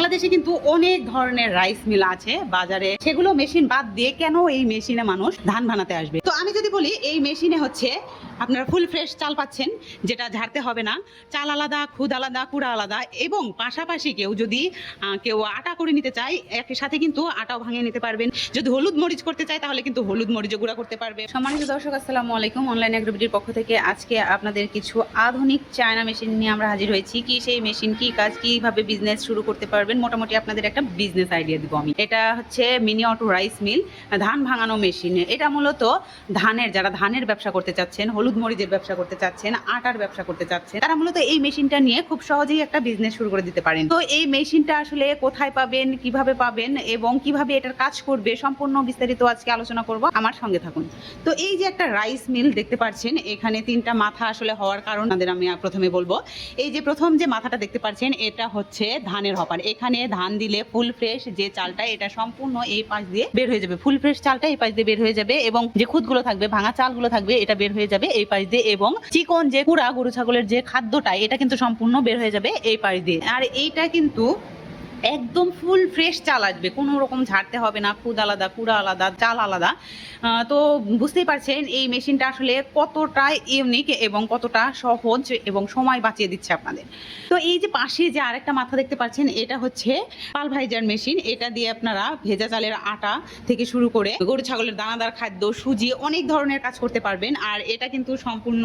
বাংলাদেশে কিন্তু অনেক ধরনের রাইস মিল আছে বাজারে, সেগুলো মেশিন বাদ দিয়ে কেন এই মেশিনে মানুষ ধান বানাতে আসবে। তো আমি যদি বলি এই মেশিনে হচ্ছে আপনারা ফুল ফ্রেশ চাল পাচ্ছেন, যেটা ঝাড়তে হবে না। চাল আলাদা, খুদ আলাদা, কুড়া আলাদা, এবং পাশাপাশি কেউ যদি কেউ আটা করে নিতে চায় একই সাথে কিন্তু আটাও ভাঙিয়ে নিতে পারবেন। যদি হলুদ মরিচ করতে চায় তাহলে কিন্তু হলুদ মরিচও গুঁড়া করতে পারবে। সম্মানিত দর্শক, আসসালামু আলাইকুম। অনলাইন অ্যাগ্রোবিটির পক্ষ থেকে আজকে আপনাদের কিছু আধুনিক চায়না মেশিন নিয়ে আমরা হাজির হয়েছি। কি সেই মেশিন, কি কাজ, কিভাবে বিজনেস শুরু করতে পারবেন, মোটামুটি আপনাদের একটা বিজনেস আইডিয়া দিব আমি। এটা হচ্ছে মিনি অটো রাইস মিল, ধান ভাঙানো মেশিন। এটা মূলত যারা ধানের ব্যবসা করতে চাচ্ছেন, হলুদ মরিচের ব্যবসা করতে চাচ্ছেন, আটার ব্যবসা করতে চাচ্ছেন, তারা মূলত এই মেশিনটা নিয়ে খুব সহজেই একটা বিজনেস শুরু করে দিতে পারেন। তো এই মেশিনটা আসলে কোথায় পাবেন, কিভাবে পাবেন এবং কিভাবে এটার কাজ করবে, সম্পূর্ণ বিস্তারিত আজকে আলোচনা করব। আমার সঙ্গে থাকুন। তো এই যে একটা রাইস মিল দেখতে পাচ্ছেন, এখানে তিনটা মাথা আসলে হওয়ার কারণ আমি প্রথমে বলবো। এই যে প্রথম যে মাথাটা দেখতে পাচ্ছেন, এটা হচ্ছে ধানের হপার। এখানে ধান দিলে ফুল ফ্রেশ যে চালটা, এটা সম্পূর্ণ এই পাশ দিয়ে বের হয়ে যাবে। ফুল ফ্রেশ চালটা এই পাশ দিয়ে বের হয়ে যাবে, এবং যে খুদগুলো থাকবে, ভাঙা চালগুলো থাকবে, এটা বের হয়ে যাবে এই পাশ দিয়ে, এবং চিকন যে কুড়া গরু ছাগলের যে খাদ্যটা, এটা কিন্তু সম্পূর্ণ বের হয়ে যাবে এই পাশ দিয়ে। আর এইটা কিন্তু একদম ফুল ফ্রেশ চাল আসবে, কোনো রকম ঝাড়তে হবে না, খুদ আলাদা, কুড়া আলাদা, চাল আলাদা। তো বুঝতেই পারছেন এই মেশিনটা আসলে কতটা ইউনিক এবং কতটা সহজ এবং সময় বাঁচিয়ে দিচ্ছে আপনাদের। তো এই যে পাশে যে আরেকটা মাথা দেখতে পাচ্ছেন, এটা হচ্ছে পালভাইজার মেশিন। এটা দিয়ে আপনারা ভেজা চালের আটা থেকে শুরু করে গরু ছাগলের দানাদার খাদ্য, সুজি, অনেক ধরনের কাজ করতে পারবেন। আর এটা কিন্তু সম্পূর্ণ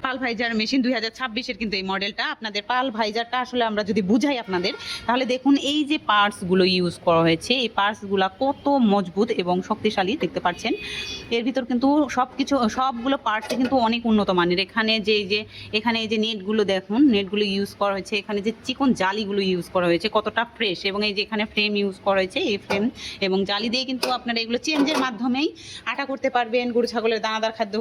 পালভাইজার মেশিন, 2026-এর কিন্তু এই মডেলটা। আপনাদের পালভাইজারটা আসলে আমরা যদি বুঝাই আপনাদের, তাহলে দেখুন এই যে পার্টসগুলো ইউজ করা হয়েছে, এই পার্টসগুলো কত মজবুত এবং শক্তিশালী দেখতে পাচ্ছেন। এর ভিতর কিন্তু সবগুলো পার্টসে কিন্তু অনেক উন্নত মানের। এখানে এই যে নেটগুলো দেখুন, নেটগুলো ইউজ করা হয়েছে। এখানে যে চিকন জালিগুলো ইউজ করা হয়েছে কতটা ফ্রেশ, এবং এই যে এখানে ফ্রেম ইউজ করা হয়েছে, এই ফ্রেম এবং জালি দিয়ে কিন্তু আপনারা এগুলো চেঞ্জের মাধ্যমেই আটা করতে পারবেন, গরু ছাগলের দানাদার খাদ্য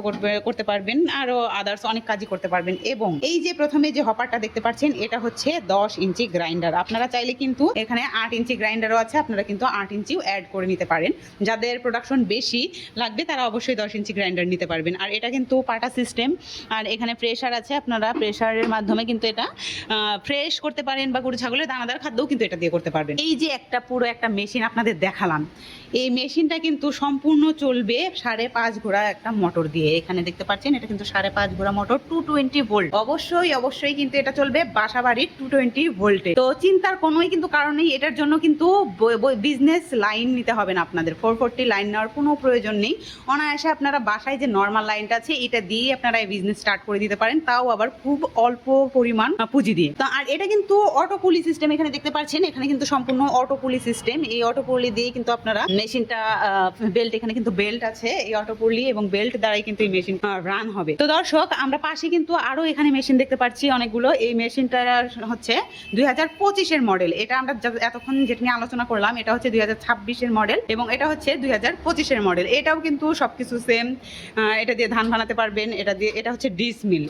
করতে পারবেন, আরও আদার্স অনেক কাজই করতে পারবেন। এবং এই যে প্রথমে যে হপারটা দেখতে পাচ্ছেন, এটা হচ্ছে 10 ইঞ্চি গ্রাইন্ডার। আপনারা চাইলে কিন্তু এখানে 8 ইঞ্চি গ্রাইন্ডারও আছে, আপনারা কিন্তু 8 ইঞ্চিও অ্যাড করে নিতে পারেন। যাদের প্রোডাকশন বেশি লাগবে তারা অবশ্যই 10 ইঞ্চি গ্রাইন্ডার নিতে পারবেন। আর এটা কিন্তু পাটা সিস্টেম, আর এখানে প্রেসার আছে। আপনারা প্রেসারের মাধ্যমে কিন্তু এটা ফ্রেশ করতে পারেন, বা গরু ছাগলের দানাদার খাদ্যও কিন্তু এটা দিয়ে করতে পারবেন। এই যে পুরো একটা মেশিন আপনাদের দেখালাম, এই মেশিনটা কিন্তু সম্পূর্ণ চলবে 5.5 ঘোড়া একটা মোটর দিয়ে। এখানে দেখতে পাচ্ছেন এটা কিন্তু 5.5 ঘোড়া মোটর, 220 ভোল্ট। অবশ্যই কিন্তু এটা চলবে বাসাবাড়ির 220 ভোল্টে। তো চিন্তার কোনোই কিন্তু কারণ নেই। এটার জন্য কিন্তু বিজনেস লাইন নিতে হবে না আপনাদের, 440 লাইন নেওয়ার কোনো প্রয়োজন নেই। অনায়াসে আপনারা বাসায় যে নর্মাল লাইনটা আছে, এটা দিয়ে আপনারা এই বিজনেস স্টার্ট করে দিতে পারেন, তাও আবার খুব অল্প পরিমাণ পুঁজি দিয়ে। তো আর এটা কিন্তু অটো পুলি সিস্টেম, এখানে দেখতে পাচ্ছেন এখানে কিন্তু সম্পূর্ণ অটো পুলি সিস্টেম। এই অটো পুলি দিয়ে কিন্তু আপনারা মেশিনটা বেল্ট, এখানে কিন্তু বেল্ট আছে, এই অটো পুলি এবং বেল্ট দ্বারাই কিন্তু এই মেশিন রান হবে। তো দর্শক, আমরা পাশে কিন্তু আরো এখানে মেশিন দেখতে পাচ্ছি অনেকগুলো। এই মেশিনটা হচ্ছে 2025-এর মডেল। এটা আমরা এতক্ষণ যেটা নিয়ে আলোচনা করলাম, এটা হচ্ছে 2026-এর মডেল, এবং এটা হচ্ছে 2025-এর মডেল। এটাও কিন্তু সবকিছু সেম। এটা দিয়ে ধান বানাতে পারবেন। এটা হচ্ছে ডিস মিল।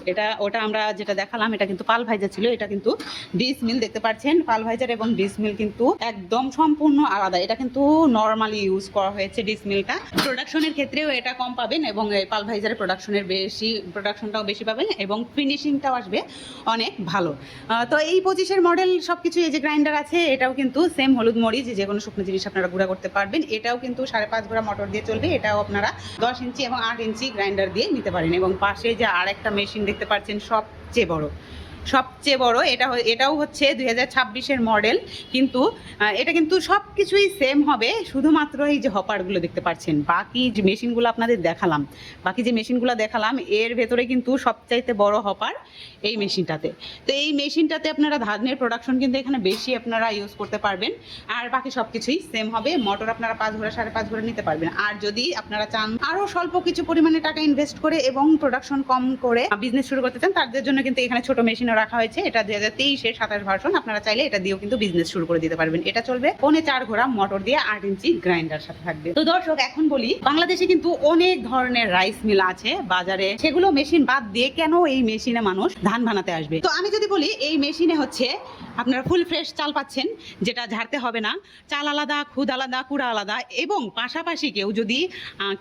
ওটা আমরা যেটা দেখালাম, এটা কিন্তু পাল ভাইজার ছিল, এটা কিন্তু ডিস মিল। দেখতে পাচ্ছেন পাল ভাইজার এবং ডিস মিল কিন্তু একদম সম্পূর্ণ আলাদা। এটা কিন্তু নর্মালি ইউজ করা হয়েছে ডিস মিলটা। প্রোডাকশনের ক্ষেত্রেও এটা কম পাবেন, এবং পাল ভাইজারের প্রোডাকশনটাও বেশি পাবেন, এবং ফিনিশিংটাও আসবে অনেক ভালো। তো এই 25-এর মডেল সবকিছু, এই যে গ্রাইন্ডার আছে, এটাও কিন্তু সেম হলুদ মরিচ যে কোনো শুকনো জিনিস আপনারা গুঁড়া করতে পারবেন। এটাও কিন্তু 5.5 ঘোড়া মোটর দিয়ে চলবে। এটাও আপনারা 10 ইঞ্চি এবং 8 ইঞ্চি গ্রাইন্ডার দিয়ে নিতে পারেন। এবং পাশে যে আরেকটা মেশিন দেখতে পাচ্ছেন, সবচেয়ে বড়, এটাও হচ্ছে 2026-এর মডেল। কিন্তু এটা কিন্তু সব কিছুই সেম হবে, শুধুমাত্র এই যে হপারগুলো দেখতে পাচ্ছেন। বাকি যে মেশিনগুলো দেখালাম, এর ভেতরে কিন্তু সবচাইতে বড় হপার এই মেশিনটাতে। তো এই মেশিনটাতে আপনারা ধানের প্রোডাকশন কিন্তু এখানে বেশি আপনারা ইউজ করতে পারবেন, আর বাকি সব কিছুই সেম হবে। মোটর আপনারা 5 ঘোড়া 5.5 ঘোড়া নিতে পারবেন। আর যদি আপনারা চান আরও স্বল্প কিছু পরিমাণে টাকা ইনভেস্ট করে এবং প্রোডাকশন কম করে বিজনেস শুরু করতে চান, তাদের জন্য কিন্তু এখানে ছোট মেশিন রাখা হয়েছে। এটা 2023-এর 27 ভার্সন। আপনারা চাইলে এটা দিয়েও কিন্তু বিজনেস শুরু করে দিতে পারবেন। এটা চলবে 4.5 ঘোড়া মোটর দিয়ে, 8 ইঞ্চি গ্রাইন্ডার সাথে থাকবে। তো দর্শক, এখন বলি বাংলাদেশে কিন্তু অনেক ধরনের রাইস মিল আছে বাজারে, সেগুলো মেশিন বাদ দিয়ে কেন এই মেশিনে মানুষ ধান বানাতে আসবে। তো আমি যদি বলি এই মেশিনে হচ্ছে আপনারা ফুল ফ্রেশ চাল পাচ্ছেন, যেটা ঝাড়তে হবে না। চাল আলাদা, খুদ আলাদা, কুড়া আলাদা। এবং পাশাপাশি কেউ যদি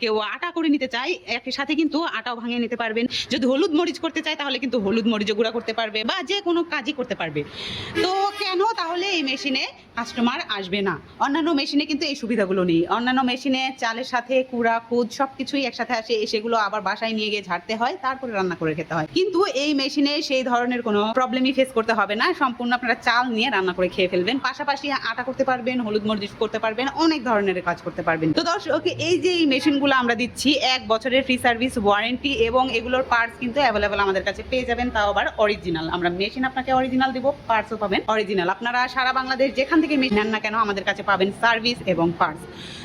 কেউ আটা করে নিতে চায়, একই সাথে কিন্তু আটাও ভাঙিয়ে নিতে পারবেন। যদি হলুদ মরিচ করতে চায় তাহলে কিন্তু হলুদ মরিচও গুঁড়া করতে পারবে, বা যে কোনো কাজই করতে পারবে। তো কেন তাহলে এই মেশিনে কাস্টমার আসবে না? অন্যান্য মেশিনে কিন্তু এই সুবিধাগুলো নেই। অন্যান্য মেশিনে চালের সাথে কুড়া, খুদ সব কিছুই একসাথে আসে, সেগুলো আবার বাসায় নিয়ে গিয়ে ঝাড়তে হয়, তারপরে রান্না করে খেতে হয়। কিন্তু এই মেশিনে সেই ধরনের কোনো প্রবলেমই ফেস করতে হবে না। সম্পূর্ণ আপনারা চাল নিয়ে রান্না করে খেয়ে ফেলবেন, পাশাপাশি আটা করতে পারবেন, হলুদ মরিচ করতে পারবেন, অনেক ধরনের কাজ করতে পারবেন। তো দর্শক, এই যে এই মেশিনগুলো আমরা দিচ্ছি 1 বছরের ফ্রি সার্ভিস ওয়ারেন্টি, এবং এগুলোর পার্টস কিন্তু অ্যাভেলেবেল আমাদের কাছে পেয়ে যাবেন, তাও আবার অরিজিনাল। আমরা মেশিন আপনাকে অরিজিনাল দিব, পার্টসও পাবেন অরিজিনাল। আপনারা সারা বাংলাদেশ যেখান থেকে মেশিন নেন না কেন আমাদের কাছে পাবেন সার্ভিস এবং পার্টস।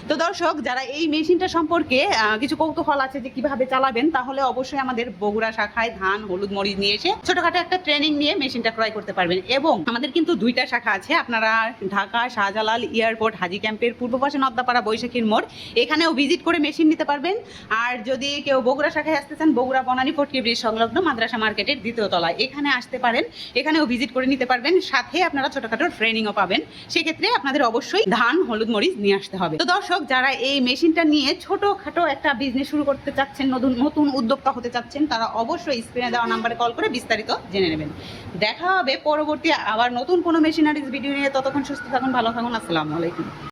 তো দর্শক, যারা এই মেশিনটা সম্পর্কে কিছু কৌতূহল আছে যে কিভাবে চালাবেন, তাহলে অবশ্যই আমাদের বগুড়া শাখায় ধান, হলুদ মরিচ নিয়ে এসে ছোটখাটো একটা ট্রেনিং নিয়ে মেশিনটা ক্রয় করতে পারবেন। এবং আমাদের কিন্তু 2টা শাখা আছে। আপনারা ঢাকা শাহজালাল এয়ারপোর্ট হাজি ক্যাম্পের পূর্ব পাশে নদ্দাপাড়া বৈশাখীর মোড়, এখানেও ভিজিট করে মেশিন নিতে পারবেন। আর যদি কেউ বগুড়া শাখায় আসতে চান, বগুড়া বনানী ফটকি ব্রিজ সংলগ্ন মাদ্রাসা মার্কেটের 2য় তলায় এখানে আসতে পারেন, এখানেও ভিজিট করে নিতে পারবেন। সাথে আপনারা ছোটখাটো ট্রেনিংও পাবেন। সেক্ষেত্রে আপনাদের অবশ্যই ধান, হলুদ মরিচ নিয়ে আসতে হবে। তো দর্শক, যারা এই মেশিনটা নিয়ে ছোটখাটো একটা বিজনেস শুরু করতে চাচ্ছেন, নতুন উদ্যোক্তা হতে চাচ্ছেন, তারা অবশ্যই স্ক্রিনে দেওয়া নাম্বারে কল করে বিস্তারিত জেনে নেবেন। দেখা হবে পরবর্তী আবার নতুন কোনো মেশিনারিজ ভিডিও নিয়ে। ততক্ষণ সুস্থ থাকুন, ভালো থাকুন। আসসালামু আলাইকুম।